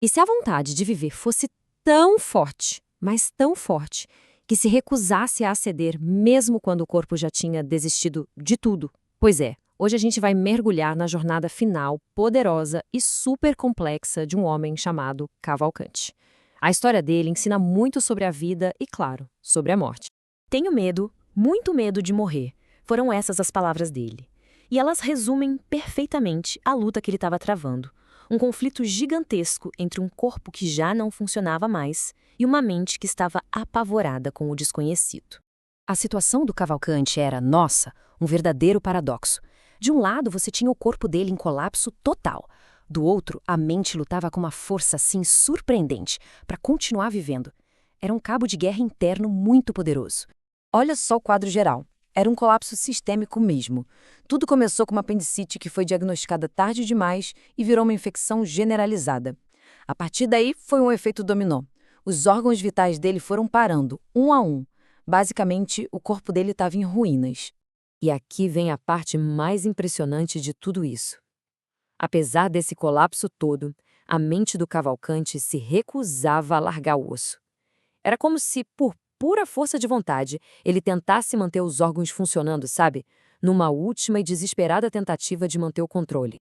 E se a vontade de viver fosse tão forte, mas tão forte, que se recusasse a ceder mesmo quando o corpo já tinha desistido de tudo? Pois é, hoje a gente vai mergulhar na jornada final, poderosa e super complexa de um homem chamado Cavalcante. A história dele ensina muito sobre a vida e, claro, sobre a morte. Tenho medo, muito medo de morrer. Foram essas as palavras dele. E elas resumem perfeitamente a luta que ele estava travando. Um conflito gigantesco entre um corpo que já não funcionava mais e uma mente que estava apavorada com o desconhecido. A situação do Cavalcante era, nossa, um verdadeiro paradoxo. De um lado, você tinha o corpo dele em colapso total. Do outro, a mente lutava com uma força assim surpreendente para continuar vivendo. Era um cabo de guerra interno muito poderoso. Olha só o quadro geral. Era um colapso sistêmico mesmo. Tudo começou com uma apendicite que foi diagnosticada tarde demais e virou uma infecção generalizada. A partir daí, foi um efeito dominó. Os órgãos vitais dele foram parando, um a um. Basicamente, o corpo dele estava em ruínas. E aqui vem a parte mais impressionante de tudo isso. Apesar desse colapso todo, a mente do Cavalcante se recusava a largar o osso. Era como se, por pura força de vontade, ele tentasse manter os órgãos funcionando, sabe? Numa última e desesperada tentativa de manter o controle.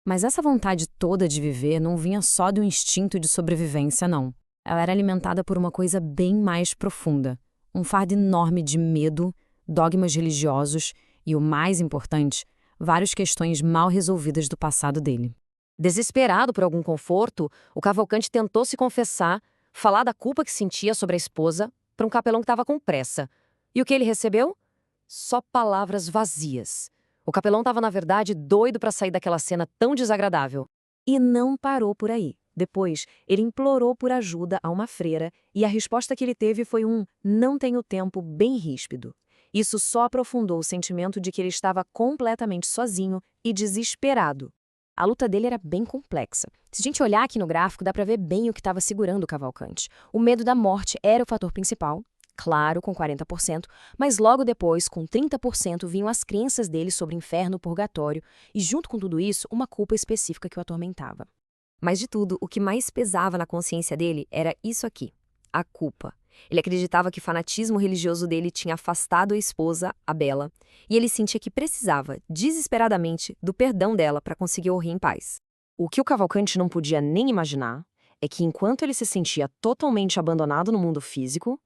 Mas essa vontade toda de viver não vinha só do instinto de sobrevivência, não. Ela era alimentada por uma coisa bem mais profunda. Um fardo enorme de medo, dogmas religiosos e, o mais importante, várias questões mal resolvidas do passado dele. Desesperado por algum conforto, o Cavalcante tentou se confessar, falar da culpa que sentia sobre a esposa para um capelão que estava com pressa. E o que ele recebeu? Só palavras vazias. O capelão estava, na verdade, doido para sair daquela cena tão desagradável. E não parou por aí. Depois, ele implorou por ajuda a uma freira e a resposta que ele teve foi um "não tenho tempo" bem ríspido. Isso só aprofundou o sentimento de que ele estava completamente sozinho e desesperado. A luta dele era bem complexa. Se a gente olhar aqui no gráfico, dá para ver bem o que estava segurando o Cavalcante. O medo da morte era o fator principal, claro, com 40%, mas logo depois, com 30%, vinham as crenças dele sobre inferno, purgatório e, junto com tudo isso, uma culpa específica que o atormentava. Mas de tudo, o que mais pesava na consciência dele era isso aqui, a culpa. Ele acreditava que o fanatismo religioso dele tinha afastado a esposa, a Bela, e ele sentia que precisava, desesperadamente, do perdão dela para conseguir morrer em paz. O que o Cavalcante não podia nem imaginar é que, enquanto ele se sentia totalmente abandonado no mundo físico,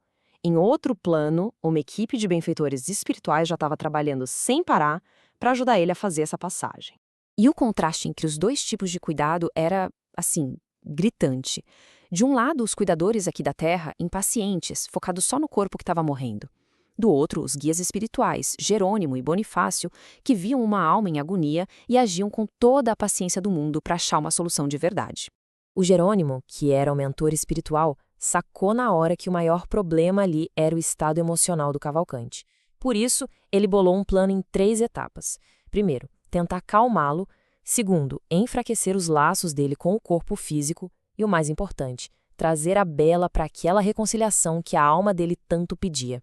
em outro plano, uma equipe de benfeitores espirituais já estava trabalhando sem parar para ajudar ele a fazer essa passagem. E o contraste entre os dois tipos de cuidado era, assim, gritante. De um lado, os cuidadores aqui da Terra, impacientes, focados só no corpo que estava morrendo. Do outro, os guias espirituais, Jerônimo e Bonifácio, que viam uma alma em agonia e agiam com toda a paciência do mundo para achar uma solução de verdade. O Jerônimo, que era o mentor espiritual, sacou na hora que o maior problema ali era o estado emocional do Cavalcante. Por isso, ele bolou um plano em 3 etapas. Primeiro, tentar acalmá-lo. Segundo, enfraquecer os laços dele com o corpo físico. E o mais importante, trazer a Bela para aquela reconciliação que a alma dele tanto pedia.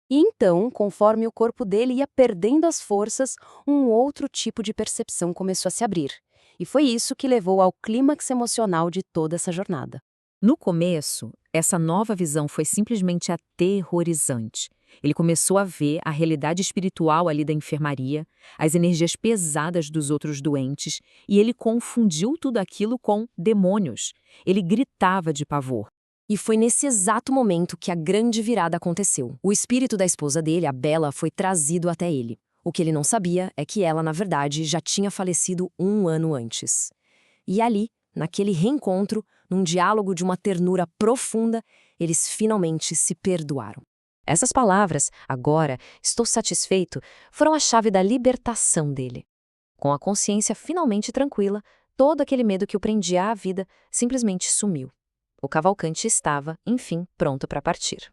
E então, conforme o corpo dele ia perdendo as forças, um outro tipo de percepção começou a se abrir. E foi isso que levou ao clímax emocional de toda essa jornada. No começo, essa nova visão foi simplesmente aterrorizante. Ele começou a ver a realidade espiritual ali da enfermaria, as energias pesadas dos outros doentes, e ele confundiu tudo aquilo com demônios. Ele gritava de pavor. E foi nesse exato momento que a grande virada aconteceu. O espírito da esposa dele, a Bela, foi trazido até ele. O que ele não sabia é que ela, na verdade, já tinha falecido 1 ano antes. E ali, naquele reencontro, num diálogo de uma ternura profunda, eles finalmente se perdoaram. Essas palavras, agora, estou satisfeito, foram a chave da libertação dele. Com a consciência finalmente tranquila, todo aquele medo que o prendia à vida simplesmente sumiu. O Cavalcante estava, enfim, pronto para partir.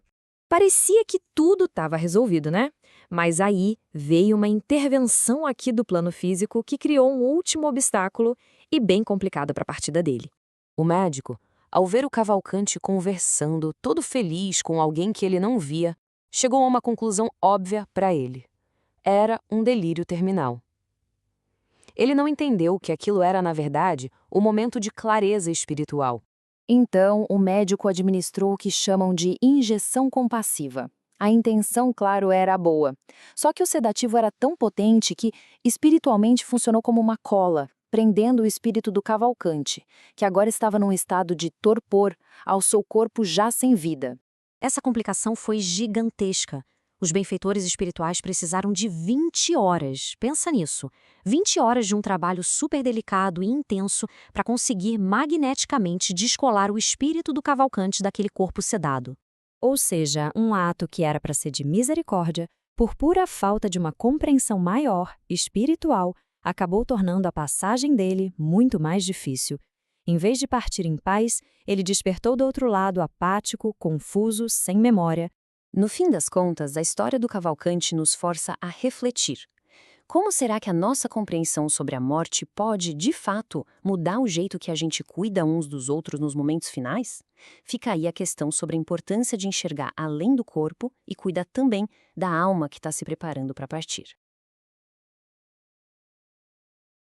Parecia que tudo estava resolvido, né? Mas aí veio uma intervenção aqui do plano físico que criou um último obstáculo e bem complicado para a partida dele. O médico, ao ver o Cavalcante conversando, todo feliz com alguém que ele não via, chegou a uma conclusão óbvia para ele. Era um delírio terminal. Ele não entendeu que aquilo era, na verdade, o momento de clareza espiritual. Então, o médico administrou o que chamam de injeção compassiva. A intenção, claro, era boa. Só que o sedativo era tão potente que, espiritualmente, funcionou como uma cola, prendendo o espírito do Cavalcante, que agora estava num estado de torpor, ao seu corpo já sem vida. Essa complicação foi gigantesca. Os benfeitores espirituais precisaram de 20 horas. Pensa nisso. 20 horas de um trabalho super delicado e intenso para conseguir magneticamente descolar o espírito do Cavalcante daquele corpo sedado. Ou seja, um ato que era para ser de misericórdia, por pura falta de uma compreensão maior, espiritual, acabou tornando a passagem dele muito mais difícil. Em vez de partir em paz, ele despertou do outro lado apático, confuso, sem memória. No fim das contas, a história do Cavalcante nos força a refletir. Como será que a nossa compreensão sobre a morte pode, de fato, mudar o jeito que a gente cuida uns dos outros nos momentos finais? Fica aí a questão sobre a importância de enxergar além do corpo e cuidar também da alma que está se preparando para partir.